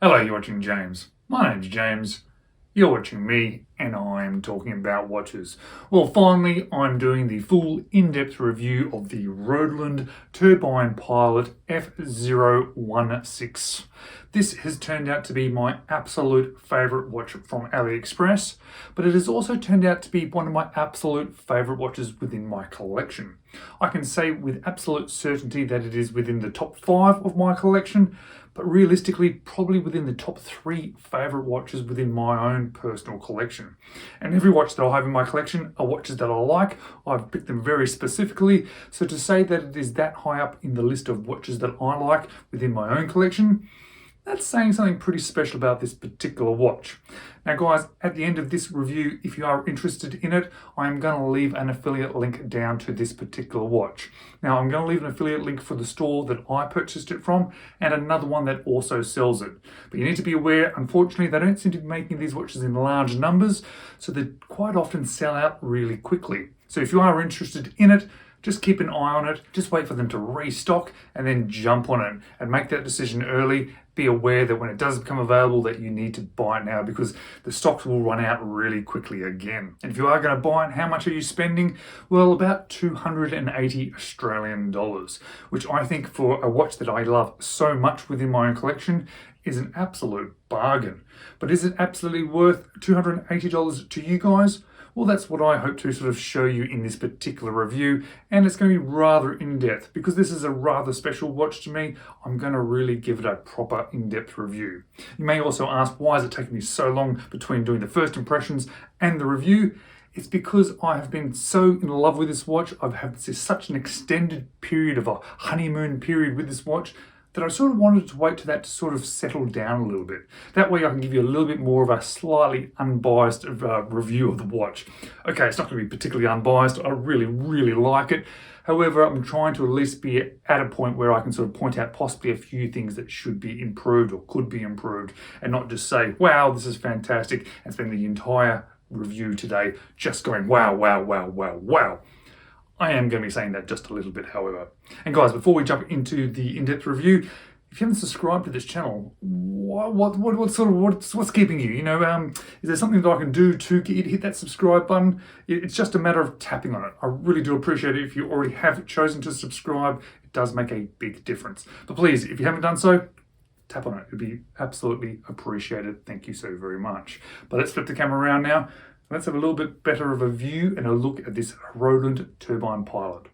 Hello, you're watching James. My name's James. You're watching me, and I'm talking about watches. Well, finally, I'm doing the full in-depth review of the Hruodland Turbine Pilot F016. This has turned out to be my absolute favourite watch from Aliexpress, but it has also turned out to be one of my absolute favourite watches within my collection. I can say with absolute certainty that it is within the top 5 of my collection, but realistically probably within the top 3 favourite watches within my own personal collection. And every watch that I have in my collection are watches that I like. I've picked them very specifically, so to say that it is that high up in the list of watches that I like within my own collection, that's saying something pretty special about this particular watch. Now guys, at the end of this review, if you are interested in it, I'm going to leave an affiliate link down to this particular watch. Now I'm going to leave an affiliate link for the store that I purchased it from and another one that also sells it. But you need to be aware, unfortunately, they don't seem to be making these watches in large numbers, so they quite often sell out really quickly. So if you are interested in it, just keep an eye on it, just wait for them to restock and then jump on it and make that decision early. Be aware that when it does become available that you need to buy it now because the stocks will run out really quickly again. And if you are going to buy it, how much are you spending? Well, about 280 Australian dollars, which I think for a watch that I love so much within my own collection is an absolute bargain. But is it absolutely worth $280 to you guys? Well, that's what I hope to sort of show you in this particular review, and it's going to be rather in-depth. Because this is a rather special watch to me, I'm going to really give it a proper in-depth review. You may also ask, why is it taking me so long between doing the first impressions and the review? It's because I have been so in love with this watch. I've had such an extended period of a honeymoon period with this watch that I sort of wanted to wait to that to sort of settle down a little bit. That way I can give you a little bit more of a slightly unbiased review of the watch. Okay, it's not going to be particularly unbiased. I really, really like it. However, I'm trying to at least be at a point where I can sort of point out possibly a few things that should be improved or could be improved, and not just say, wow, this is fantastic, and spend the entire review today just going, wow, wow, wow, wow, wow. I am going to be saying that just a little bit, however. And guys, before we jump into the in-depth review, if you haven't subscribed to this channel, what's keeping you? You know, is there something that I can do to get you to hit that subscribe button? It's just a matter of tapping on it. I really do appreciate it if you already have chosen to subscribe. It does make a big difference. But please, if you haven't done so, tap on it. It'd be absolutely appreciated. Thank you so very much. But let's flip the camera around now. Let's have a little bit better of a view and a look at this Hruodland Turbine Pilot.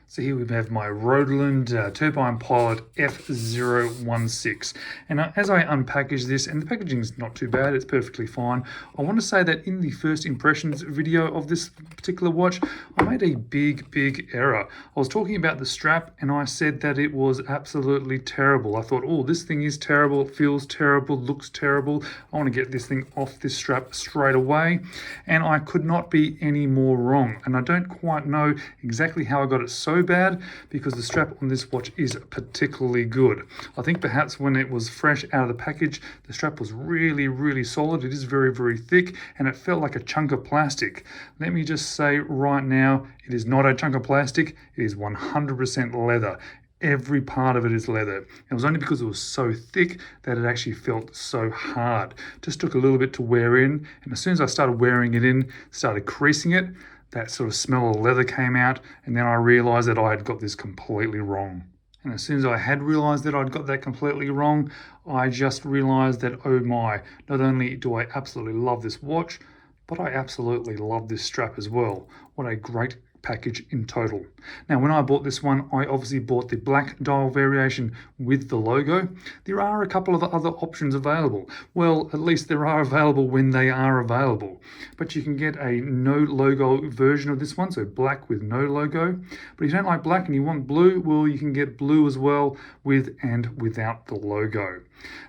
So here we have my Hruodland Turbine Pilot F016. And as I unpackage this, and the packaging is not too bad, it's perfectly fine. I want to say that in the first impressions video of this particular watch, I made a big error. I was talking about the strap and I said that it was absolutely terrible. I thought, oh, this thing is terrible, it feels terrible, looks terrible. I want to get this thing off this strap straight away. And I could not be any more wrong. And I don't quite know exactly how I got it so bad, because the strap on this watch is particularly good. I think perhaps when it was fresh out of the package, the strap was really solid. It is very thick and it felt like a chunk of plastic. Let me just say right now, it is not a chunk of plastic. It is 100% leather. Every part of it is leather. It was only because it was so thick that it actually felt so hard. Just took a little bit to wear in, and as soon as I started wearing it in, started creasing it, that sort of smell of leather came out, and then I realized that I had got this completely wrong. And as soon as I had realized that I'd got that completely wrong, I just realized that, oh my, not only do I absolutely love this watch, but I absolutely love this strap as well. What a great package in total. Now, when I bought this one, I obviously bought the black dial variation with the logo. There are a couple of other options available. Well, at least there are available when they are available. But you can get a no logo version of this one, so black with no logo. But if you don't like black and you want blue, well, you can get blue as well, with and without the logo.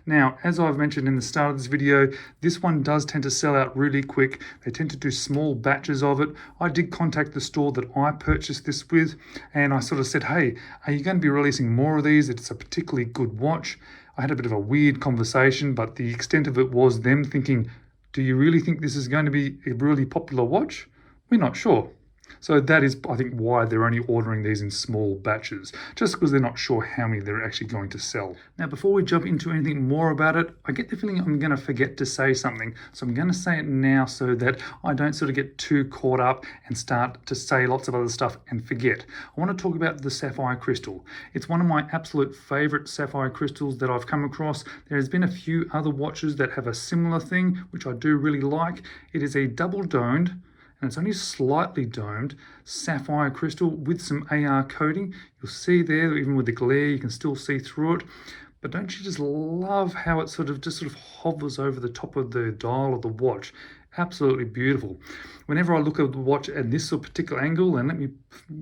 Now, as I've mentioned in the start of this video, this one does tend to sell out really quick. They tend to do small batches of it. I did contact the store that I purchased this with, and I sort of said, hey, are you going to be releasing more of these? It's a particularly good watch. I had a bit of a weird conversation, but the extent of it was them thinking, do you really think this is going to be a really popular watch? We're not sure. So that is, I think, why they're only ordering these in small batches, just because they're not sure how many they're actually going to sell. Now, before we jump into anything more about it, I get the feeling I'm going to forget to say something. So I'm going to say it now so that I don't sort of get too caught up and start to say lots of other stuff and forget. I want to talk about the sapphire crystal. It's one of my absolute favorite sapphire crystals that I've come across. There has been a few other watches that have a similar thing, which I do really like. It is a double domed, and it's only slightly domed sapphire crystal with some AR coating. You'll see there, even with the glare, you can still see through it. But don't you just love how it sort of hovers over the top of the dial of the watch? Absolutely beautiful. Whenever I look at the watch at this particular angle, and let me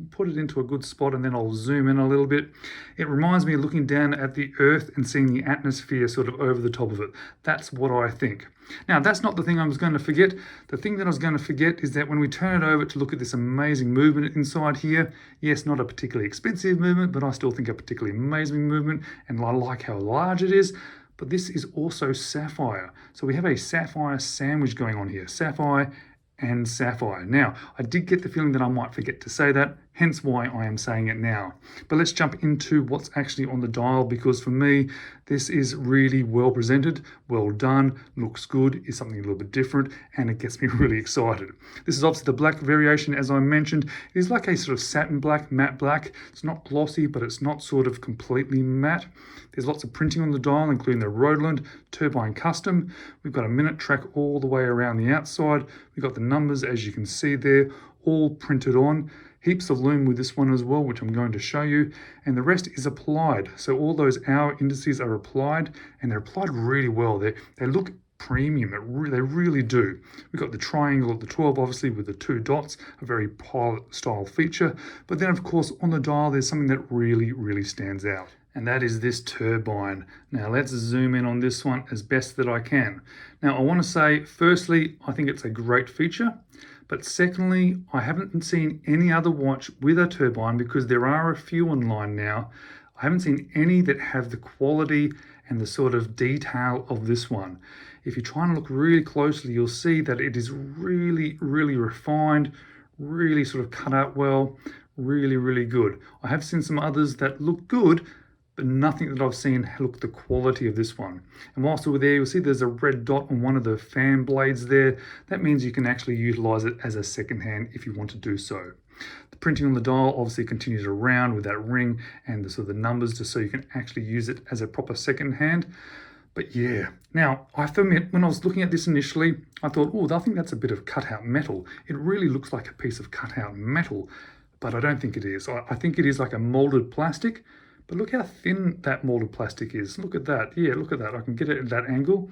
put it into a good spot and then I'll zoom in a little bit, it reminds me of looking down at the earth and seeing the atmosphere sort of over the top of it. That's what I think. Now, that's not the thing I was going to forget. The thing that I was going to forget is that when we turn it over to look at this amazing movement inside here, yes, not a particularly expensive movement, but I still think a particularly amazing movement, and I like how large it is. But this is also sapphire. So we have a sapphire sandwich going on here. Sapphire and sapphire. Now, I did get the feeling that I might forget to say that, hence why I am saying it now. But let's jump into what's actually on the dial, because for me, this is really well presented, well done, looks good, is something a little bit different, and it gets me really excited. This is obviously the black variation, as I mentioned. It is like a sort of satin black, matte black. It's not glossy, but it's not sort of completely matte. There's lots of printing on the dial, including the Hruodland Turbine Custom. We've got a minute track all the way around the outside. We've got the numbers, as you can see there, all printed on. Heaps of lume with this one as well, which I'm going to show you. And the rest is applied. So all those hour indices are applied, and they're applied really well. They look premium, they really do. We've got the triangle at the 12, obviously, with the 2 dots, a very pilot style feature. But then, of course, on the dial, there's something that really stands out, and that is this turbine. Now let's zoom in on this one as best that I can. Now I want to say, firstly, I think it's a great feature, but secondly, I haven't seen any other watch with a turbine, because there are a few online now. I haven't seen any that have the quality and the sort of detail of this one. If you try and look really closely, you'll see that it is really refined, really sort of cut out well, really good. I have seen some others that look good, but nothing that I've seen look the quality of this one. And whilst we're there, you'll see there's a red dot on one of the fan blades there. That means you can actually utilize it as a second hand if you want to do so. The printing on the dial obviously continues around with that ring and the sort of the numbers, just so you can actually use it as a proper second hand. But yeah, now I have to admit, when I was looking at this initially, I thought, oh, I think that's a bit of cutout metal. It really looks like a piece of cutout metal, but I don't think it is. I think it is like a molded plastic. But look how thin that molded plastic is. Look at that. Yeah, look at that. I can get it at that angle.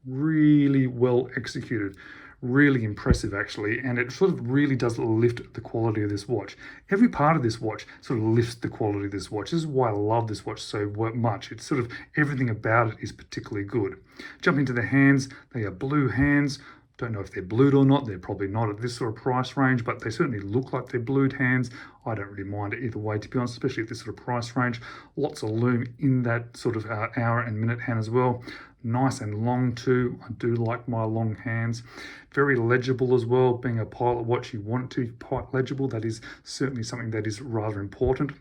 Really well executed. Really impressive, actually. And it sort of really does lift the quality of this watch. Every part of this watch sort of lifts the quality of this watch. This is why I love this watch so much. It's sort of everything about it is particularly good. Jumping to the hands, they are blue hands. Don't know if they're blued or not. They're probably not at this sort of price range, but they certainly look like they're blued hands. I don't really mind it either way, to be honest, especially at this sort of price range. Lots of lume in that sort of hour and minute hand as well. Nice and long too. I do like my long hands. Very legible as well. Being a pilot watch, you want it to be quite legible. That is certainly something that is rather important.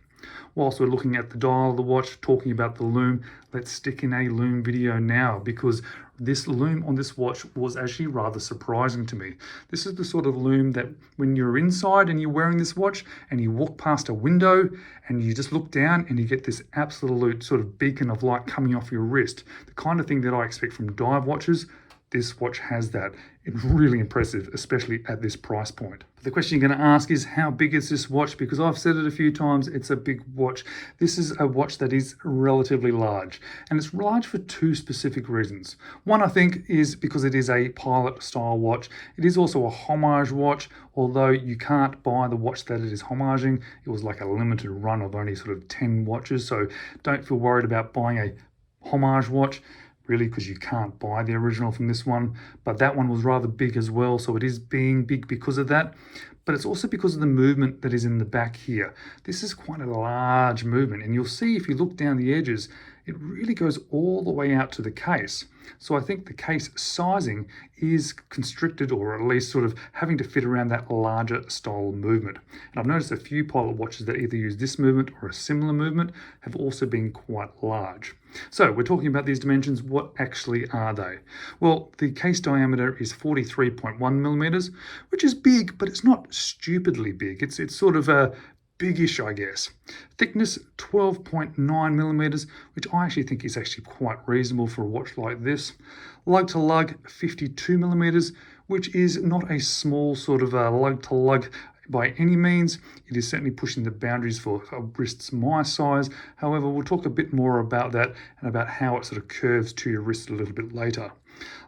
Whilst we're looking at the dial of the watch, talking about the lume, let's stick in a lume video now, because this lume on this watch was actually rather surprising to me. This is the sort of lume that when you're inside and you're wearing this watch and you walk past a window and you just look down and you get this absolute sort of beacon of light coming off your wrist. The kind of thing that I expect from dive watches. This watch has that. It's really impressive, especially at this price point. But the question you're going to ask is, how big is this watch? Because I've said it a few times, it's a big watch. This is a watch that is relatively large, and it's large for 2 specific reasons. One, I think, is because it is a pilot style watch. It is also a homage watch, although you can't buy the watch that it is homaging. It was like a limited run of only sort of 10 watches, so don't feel worried about buying a homage watch, really, because you can't buy the original from this one. But that one was rather big as well, so it is being big because of that. But it's also because of the movement that is in the back here. This is quite a large movement, and you'll see if you look down the edges, it really goes all the way out to the case. So I think the case sizing is constricted, or at least sort of having to fit around that larger style movement. And I've noticed a few pilot watches that either use this movement or a similar movement have also been quite large. So we're talking about these dimensions. What actually are they? Well, the case diameter is 43.1 millimeters, which is big, but it's not stupidly big. It's sort of a biggish, I guess. Thickness 12.9 millimeters, which I actually think is actually quite reasonable for a watch like this. Lug to lug 52 millimeters, which is not a small sort of lug to lug by any means. It is certainly pushing the boundaries for wrists my size. However, we'll talk a bit more about that and about how it sort of curves to your wrist a little bit later.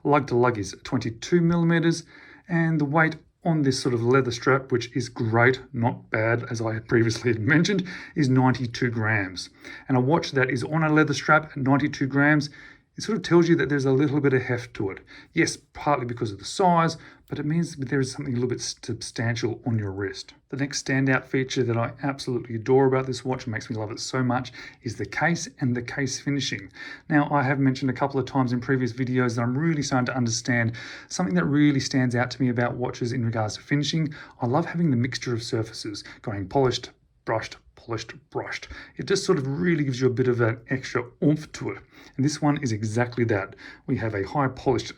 Lug to lug is 22 millimeters, and the weight on this sort of leather strap, which is great, not bad, as I had previously mentioned, is 92 grams. And a watch that is on a leather strap at 92 grams, it sort of tells you that there's a little bit of heft to it. Yes, partly because of the size, but it means that there is something a little bit substantial on your wrist. The next standout feature that I absolutely adore about this watch and makes me love it so much is the case and the case finishing. Now, I have mentioned a couple of times in previous videos that I'm really starting to understand something that really stands out to me about watches in regards to finishing. I love having the mixture of surfaces, going polished, brushed, polished, brushed. It just sort of really gives you a bit of an extra oomph to it. And this one is exactly that. We have a high polished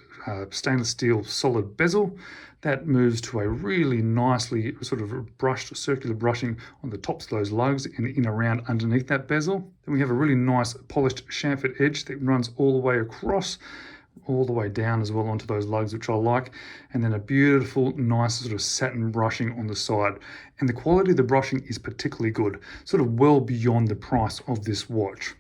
stainless steel solid bezel that moves to a really nicely sort of brushed circular brushing on the tops of those lugs and in around underneath that bezel. Then we have a really nice polished chamfered edge that runs all the way across, all the way down as well onto those lugs, which I like, and then a beautiful nice sort of satin brushing on the side. And the quality of the brushing is particularly good, sort of well beyond the price of this watch.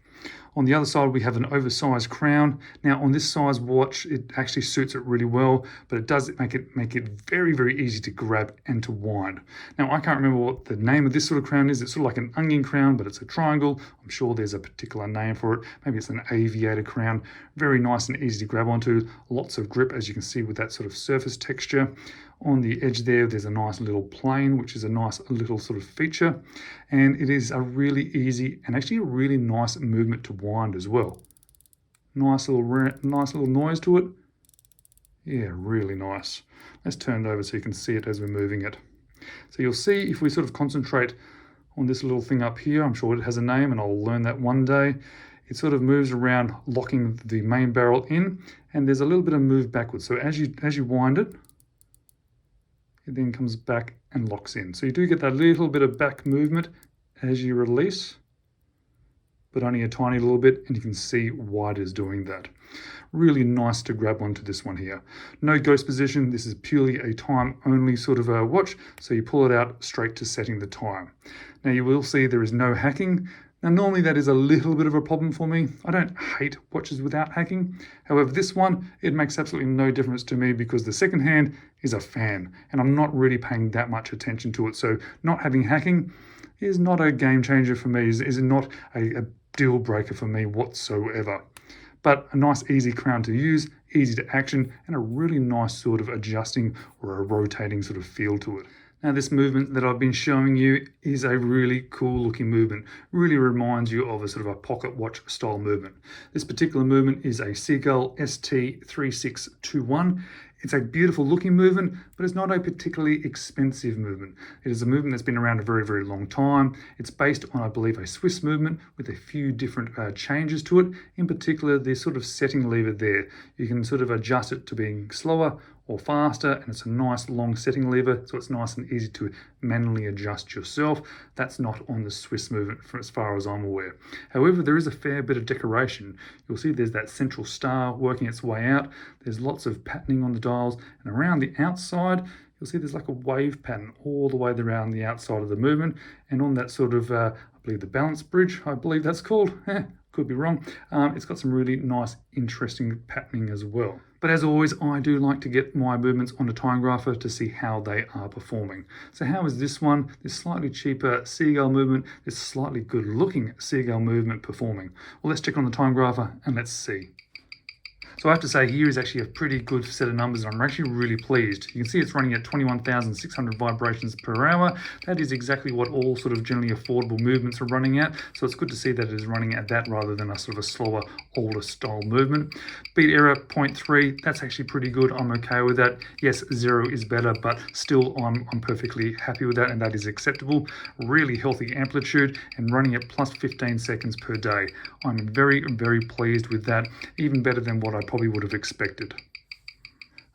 On the other side, we have an oversized crown. Now, on this size watch, it actually suits it really well, but it does make it very, very easy to grab and to wind. Now, I can't remember what the name of this sort of crown is. It's sort of like an onion crown, but it's a triangle. I'm sure there's a particular name for it. Maybe it's an aviator crown. Very nice and easy to grab onto. Lots of grip, as you can see, with that sort of surface texture. On the edge there's a nice little plane, which is a nice little sort of feature. And it is a really easy and actually a really nice movement to wind as well. Nice little noise to it. Yeah, really nice. Let's turn it over so you can see it as we're moving it. So you'll see if we sort of concentrate on this little thing up here, I'm sure it has a name and I'll learn that one day. It sort of moves around, locking the main barrel in, and there's a little bit of move backwards. So as you wind it, it then comes back and locks in. So you do get that little bit of back movement as you release, but only a tiny little bit, and you can see why it is doing that. Really nice to grab onto this one here. No ghost position. This is purely a time only sort of a watch. So you pull it out straight to setting the time. Now you will see there is no hacking. Now, normally that is a little bit of a problem for me. I don't hate watches without hacking. However, this one, it makes absolutely no difference to me because the second hand is a fan and I'm not really paying that much attention to it. So not having hacking is not a game changer for me, is not a deal breaker for me whatsoever. But a nice easy crown to use, easy to action, and a really nice sort of adjusting or a rotating sort of feel to it. Now, this movement that I've been showing you is a really cool looking movement. Really reminds you of a sort of a pocket watch style movement. This particular movement is a Seagull ST3621. It's a beautiful looking movement, but it's not a particularly expensive movement. It is a movement that's been around a very, very long time. It's based on, I believe, a Swiss movement with a few different changes to it. In particular, the sort of setting lever there. You can sort of adjust it to being slower or faster, and it's a nice long setting lever, so it's nice and easy to manually adjust yourself. That's not on the Swiss movement as far as I'm aware. However, there is a fair bit of decoration. You'll see there's that central star working its way out. There's lots of patterning on the dials, and around the outside you'll see there's like a wave pattern all the way around the outside of the movement, and on that sort of I believe the balance bridge, I believe that's called, could be wrong, it's got some really nice interesting patterning as well. But as always, I do like to get my movements on a time grapher to see how they are performing. So how is this one, this slightly cheaper Seagull movement, this slightly good looking Seagull movement performing? Well, let's check on the time grapher and let's see. So I have to say here is actually a pretty good set of numbers, and I'm actually really pleased. You can see it's running at 21,600 vibrations per hour. That is exactly what all sort of generally affordable movements are running at. So it's good to see that it is running at that rather than a sort of a slower, older style movement. Beat error 0.3, that's actually pretty good. I'm okay with that. Yes, 0 is better, but still I'm perfectly happy with that, and that is acceptable. Really healthy amplitude and running at plus 15 seconds per day. I'm very, very pleased with that. Even better than what I probably would have expected.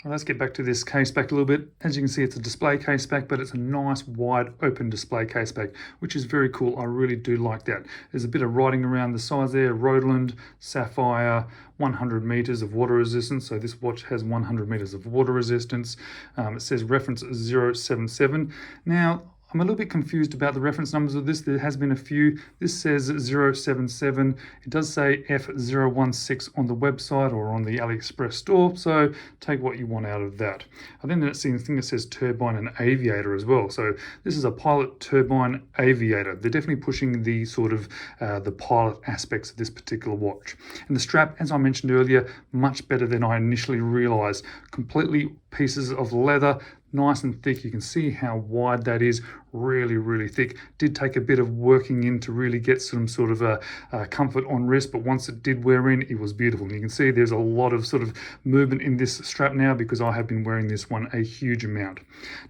Well, let's get back to this case back a little bit. As you can see, it's a display case back, but it's a nice wide open display case back, which is very cool. I really do like that. There's a bit of writing around the sides there, Hruodland, Sapphire, 100 meters of water resistance. So this watch has 100 meters of water resistance. It says reference 077. Now, I'm a little bit confused about the reference numbers of this. There has been a few. This says 077. It does say F016 on the website or on the Aliexpress store, so take what you want out of that. I then see a thing that says turbine and aviator as well. So this is a pilot turbine aviator. They're definitely pushing the sort of the pilot aspects of this particular watch. And the strap, as I mentioned earlier, much better than I initially realized. Completely pieces of leather, nice and thick. You can see how wide that is, really, really thick. Did take a bit of working in to really get some sort of a comfort on wrist, but once it did wear in, it was beautiful. And you can see there's a lot of sort of movement in this strap now because I have been wearing this one a huge amount.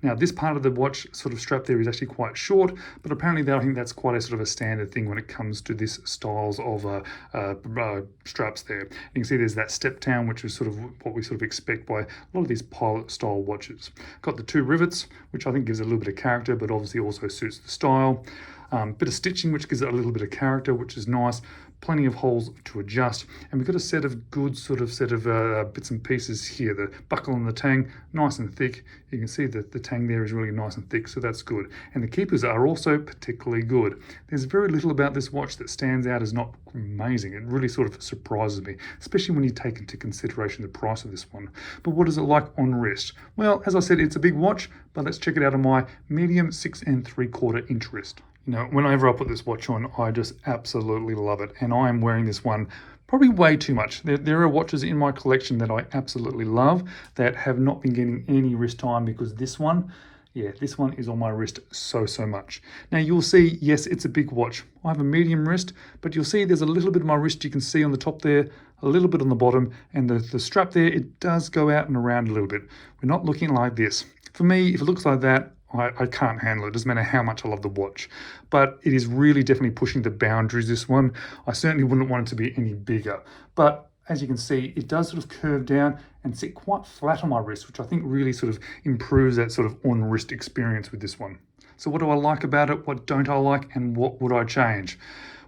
Now, this part of the watch sort of strap there is actually quite short, but apparently I think that's quite a sort of a standard thing when it comes to this styles of straps there. You can see there's that step down, which is sort of what we sort of expect by a lot of these pilot style watches. Got the 2 rivets, which I think gives a little bit of character, but obviously also suits the style. Bit of stitching, which gives it a little bit of character, which is nice. Plenty of holes to adjust, and we've got a set of good sort of bits and pieces here. The buckle and the tang, nice and thick. You can see that the tang there is really nice and thick, so that's good. And the keepers are also particularly good. There's very little about this watch that stands out as not amazing. It really sort of surprises me, especially when you take into consideration the price of this one. But what is it like on wrist? Well, as I said, it's a big watch, but let's check it out on my medium 6 3/4 inch wrist. You know, whenever I put this watch on, I just absolutely love it. And I am wearing this one probably way too much. There are watches in my collection that I absolutely love that have not been getting any wrist time because this one is on my wrist so much. Now you'll see, yes, it's a big watch. I have a medium wrist, but you'll see there's a little bit of my wrist you can see on the top there, a little bit on the bottom, and the strap there, it does go out and around a little bit. We're not looking like this. For me, if it looks like that, I can't handle it. It doesn't matter how much I love the watch. But it is really definitely pushing the boundaries, this one. I certainly wouldn't want it to be any bigger. But as you can see, it does sort of curve down and sit quite flat on my wrist, which I think really sort of improves that sort of on-wrist experience with this one. So what do I like about it? What don't I like? And what would I change?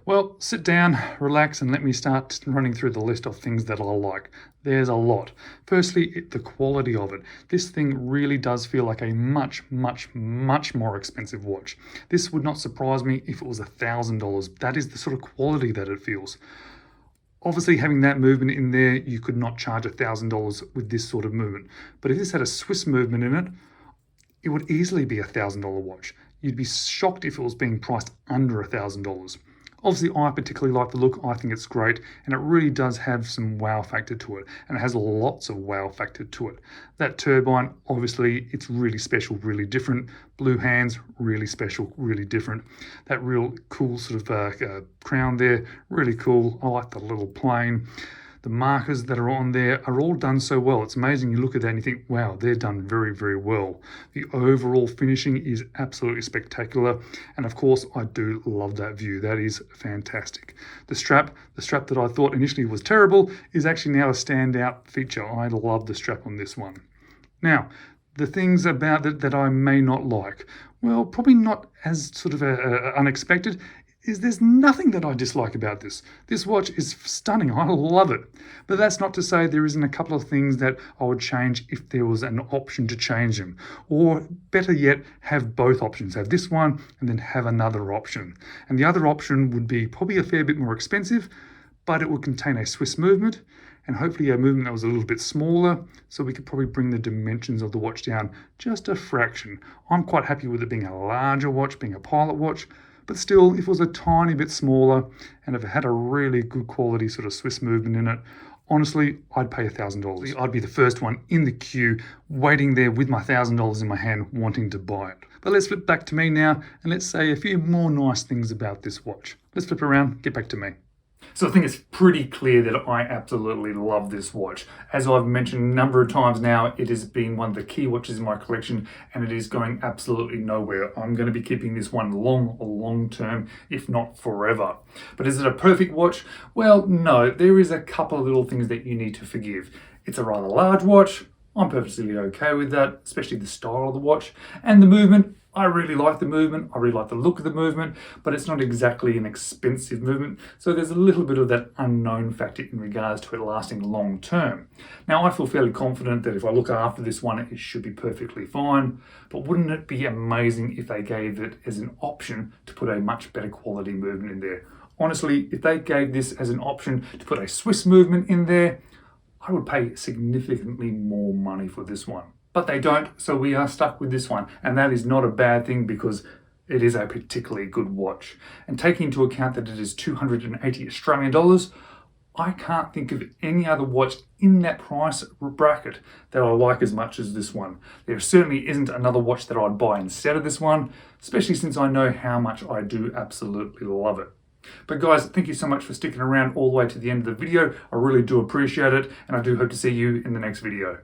Well, sit down, relax, and let me start running through the list of things that I like. There's a lot. Firstly, the quality of it. This thing really does feel like a much more expensive watch. This would not surprise me if it was $1,000. That is the sort of quality that it feels. Obviously, having that movement in there, you could not charge $1,000 with this sort of movement. But if this had a Swiss movement in it, it would easily be a $1,000 watch. You'd be shocked if it was being priced under $1,000. Obviously, I particularly like the look. I think it's great, and it really does have some wow factor to it, and it has lots of wow factor to it. That turbine, obviously, it's really special, really different. Blue hands, really special, really different. That real cool sort of crown there, really cool. I like the little plane. The markers that are on there are all done so well. It's amazing. You look at that and you think, wow, they're done very well. The overall finishing is absolutely spectacular. And of course, I do love that view. That is fantastic. The strap that I thought initially was terrible is actually now a standout feature. I love the strap on this one. Now, the things about it that I may not like, well, probably not as sort of unexpected, is there's nothing that I dislike about this. This watch is stunning. I love it. But that's not to say there isn't a couple of things that I would change if there was an option to change them. Or better yet, have both options. Have this one and then have another option. And the other option would be probably a fair bit more expensive, but it would contain a Swiss movement and hopefully a movement that was a little bit smaller, so we could probably bring the dimensions of the watch down just a fraction. I'm quite happy with it being a larger watch, being a pilot watch, but still, if it was a tiny bit smaller and if it had a really good quality sort of Swiss movement in it, honestly, I'd pay $1,000. I'd be the first one in the queue, waiting there with my $1,000 in my hand, wanting to buy it. But let's flip back to me now, and let's say a few more nice things about this watch. Let's flip around, get back to me. So I think it's pretty clear that I absolutely love this watch. As I've mentioned a number of times now, it has been one of the key watches in my collection, and it is going absolutely nowhere. I'm going to be keeping this one long term, if not forever. But is it a perfect watch? Well, no, there is a couple of little things that you need to forgive. It's a rather large watch. I'm perfectly okay with that, especially the style of the watch. And the movement, I really like the movement. I really like the look of the movement, but it's not exactly an expensive movement. So there's a little bit of that unknown factor in regards to it lasting long term. Now, I feel fairly confident that if I look after this one, it should be perfectly fine. But wouldn't it be amazing if they gave it as an option to put a much better quality movement in there? Honestly, if they gave this as an option to put a Swiss movement in there, I would pay significantly more money for this one. But they don't, so we are stuck with this one. And that is not a bad thing because it is a particularly good watch. And taking into account that it is 280 Australian dollars, I can't think of any other watch in that price bracket that I like as much as this one. There certainly isn't another watch that I'd buy instead of this one, especially since I know how much I do absolutely love it. But guys, thank you so much for sticking around all the way to the end of the video. I really do appreciate it, and I do hope to see you in the next video.